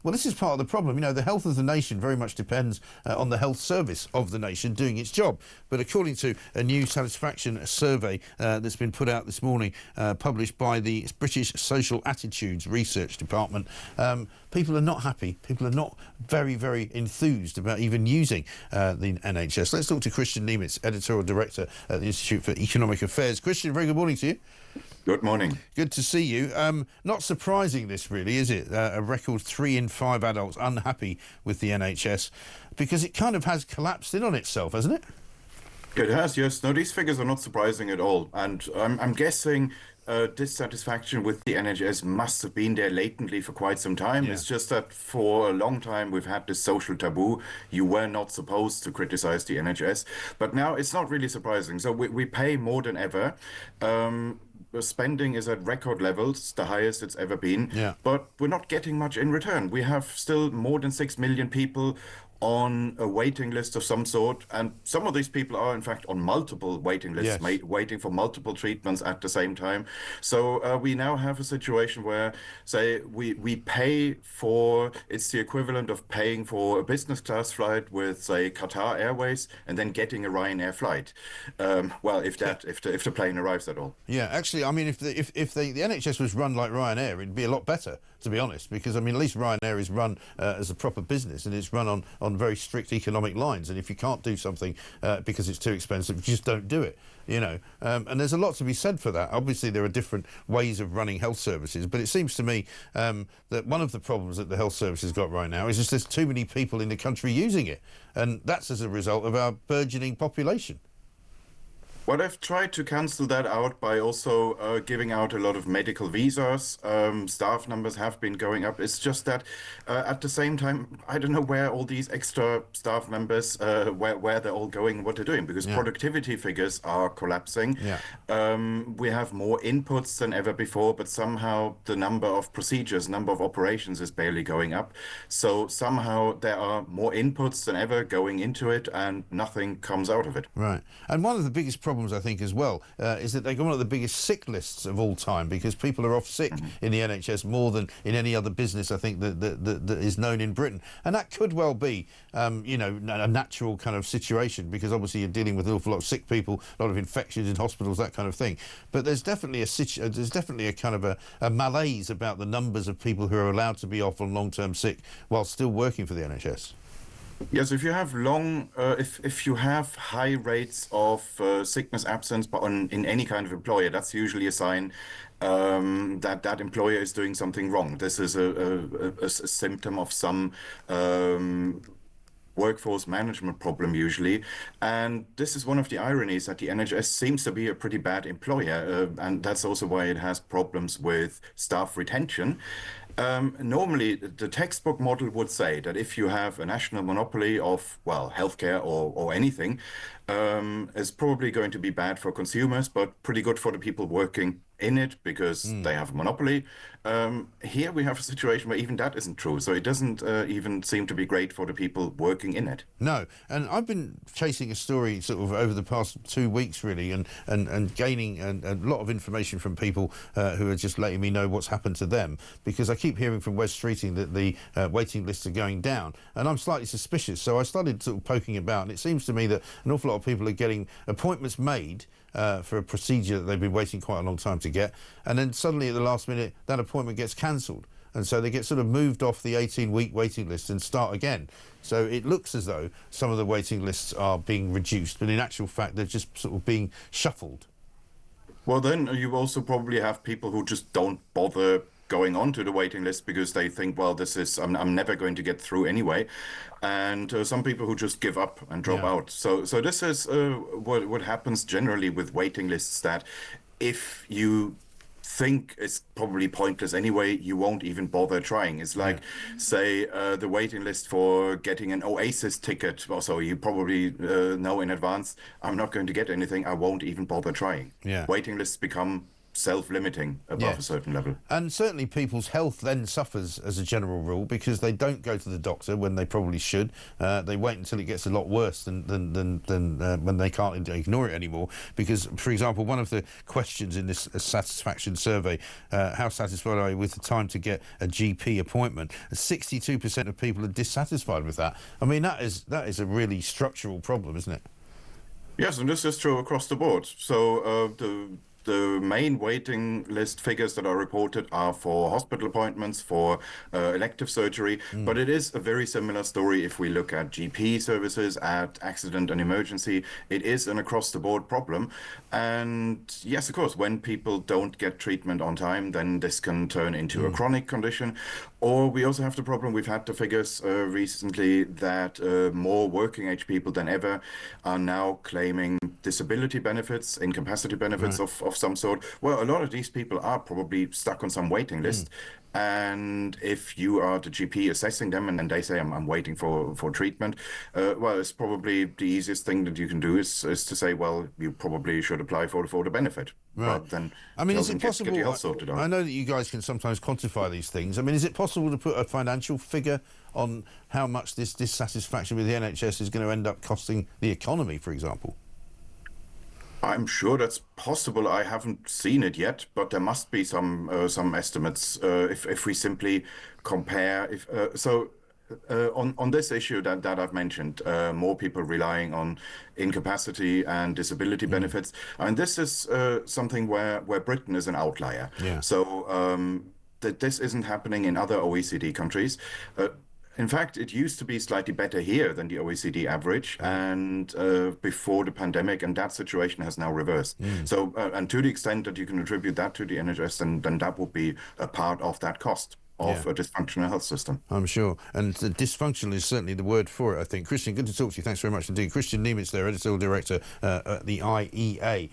Well, this is part of the problem. You know, the health of the nation very much depends on the health service of the nation doing its job. But according to a new satisfaction survey that's been put out this morning, published by the British Social Attitudes Research Department, people are not happy. People are not very, very enthused about even using the NHS. Let's talk to Christian Niemitz, Editorial Director at the Institute for Economic Affairs. Christian, very good morning to you. Good morning. Good to see you. Not surprising, this really, is it? A record 3 in 5 adults unhappy with the NHS, because it kind of has collapsed in on itself, hasn't it? It has, yes. No, these figures are not surprising at all. And I'm guessing dissatisfaction with the NHS must have been there latently for quite some time. Yeah. It's just that for a long time we've had this social taboo. You were not supposed to criticize the NHS. But now it's not really surprising. So we pay more than ever. The spending is at record levels, the highest it's ever been, but we're not getting much in return. We have still more than 6 million people on a waiting list of some sort, and some of these people are in fact on multiple waiting lists, waiting for multiple treatments at the same time. So we now have a situation where, say, we pay for, it's the equivalent of paying for a business class flight with, say, Qatar Airways, and then getting a Ryanair flight. Well, if the plane arrives at all. Yeah, actually, I mean, if the NHS was run like Ryanair, it'd be a lot better, to be honest, because I mean, at least Ryanair is run as a proper business, and it's run on very strict economic lines. And if you can't do something because it's too expensive, you just don't do it. You know, and there's a lot to be said for that. Obviously, there are different ways of running health services, but it seems to me that one of the problems that the health service has got right now is just there's too many people in the country using it, and that's as a result of our burgeoning population. Well, they've tried to cancel that out by also giving out a lot of medical visas. Staff numbers have been going up. It's just that at the same time, I don't know where all these extra staff members, where they're all going, what they're doing, because productivity figures are collapsing. We have more inputs than ever before, but somehow the number of procedures, number of operations is barely going up. So somehow there are more inputs than ever going into it, and nothing comes out of it. Right. And one of the biggest problems, I think, as well, is that they've got one of the biggest sick lists of all time, because people are off sick in the NHS more than in any other business, I think, that is known in Britain. And that could well be, you know, a natural kind of situation, because obviously you're dealing with an awful lot of sick people, a lot of infections in hospitals, that kind of thing. But there's definitely a kind of a malaise about the numbers of people who are allowed to be off on long-term sick while still working for the NHS. Yes, if you have if you have high rates of sickness absence in any kind of employer, that's usually a sign that employer is doing something wrong. This is a symptom of some workforce management problem usually, and this is one of the ironies, that the NHS seems to be a pretty bad employer, and that's also why it has problems with staff retention. Normally, the textbook model would say that if you have a national monopoly of, well, healthcare or anything, it's probably going to be bad for consumers, but pretty good for the people working in it, because they have a monopoly. Here we have a situation where even that isn't true, so it doesn't even seem to be great for the people working in it. No, and I've been chasing a story sort of over the past 2 weeks, really, and gaining a lot of information from people who are just letting me know what's happened to them, because I keep hearing from West Streeting that the waiting lists are going down, and I'm slightly suspicious. So I started sort of poking about, and it seems to me that an awful lot of people are getting appointments made for a procedure that they've been waiting quite a long time to get, and then suddenly at the last minute that appointment gets cancelled, and so they get sort of moved off the 18-week waiting list and start again. So it looks as though some of the waiting lists are being reduced, but in actual fact they're just sort of being shuffled. Well, then you also probably have people who just don't bother going on to the waiting list because they think, well, this is, I'm never going to get through anyway. And some people who just give up and drop out. So this is what happens generally with waiting lists, that if you think it's probably pointless anyway, you won't even bother trying. It's like, say, the waiting list for getting an Oasis ticket. Also, you probably know in advance, I'm not going to get anything, I won't even bother trying. Waiting lists become self-limiting above a Yes. certain level. And certainly people's health then suffers as a general rule because they don't go to the doctor when they probably should. They wait until it gets a lot worse than when they can't ignore it anymore. Because, for example, one of the questions in this satisfaction survey, how satisfied are you with the time to get a GP appointment? 62% of people are dissatisfied with that. I mean, that is a really structural problem, isn't it? Yes, and this is true across the board. So the main waiting list figures that are reported are for hospital appointments, for elective surgery, but it is a very similar story if we look at GP services, at accident and emergency. It is an across-the-board problem. And yes, of course, when people don't get treatment on time, then this can turn into a chronic condition. Or we also have the problem, we've had the figures recently that more working age people than ever are now claiming disability benefits, incapacity benefits Right. of some sort. Well, a lot of these people are probably stuck on some waiting list. And if you are the GP assessing them and they say, I'm waiting for treatment, well, it's probably the easiest thing that you can do is to say, well, you probably should apply for the benefit Right. rather than I mean, tell is them it get your possible? health sorted I out. know that you guys can sometimes quantify these things. I mean, is it possible to put a financial figure on how much this dissatisfaction with the NHS is going to end up costing the economy, for example? I'm sure that's possible. I haven't seen it yet, but there must be some estimates if we simply compare. If on this issue that I've mentioned, more people relying on incapacity and disability benefits, and this is something where Britain is an outlier. Yeah. So that this isn't happening in other OECD countries. In fact, it used to be slightly better here than the OECD average, and before the pandemic, and that situation has now reversed. So, and to the extent that you can attribute that to the NHS, then that would be a part of that cost Yeah. of a dysfunctional health system. I'm sure. And dysfunctional is certainly the word for it, I think. Christian, good to talk to you. Thanks very much indeed. Christian Niemitz there, Editorial Director at the IEA.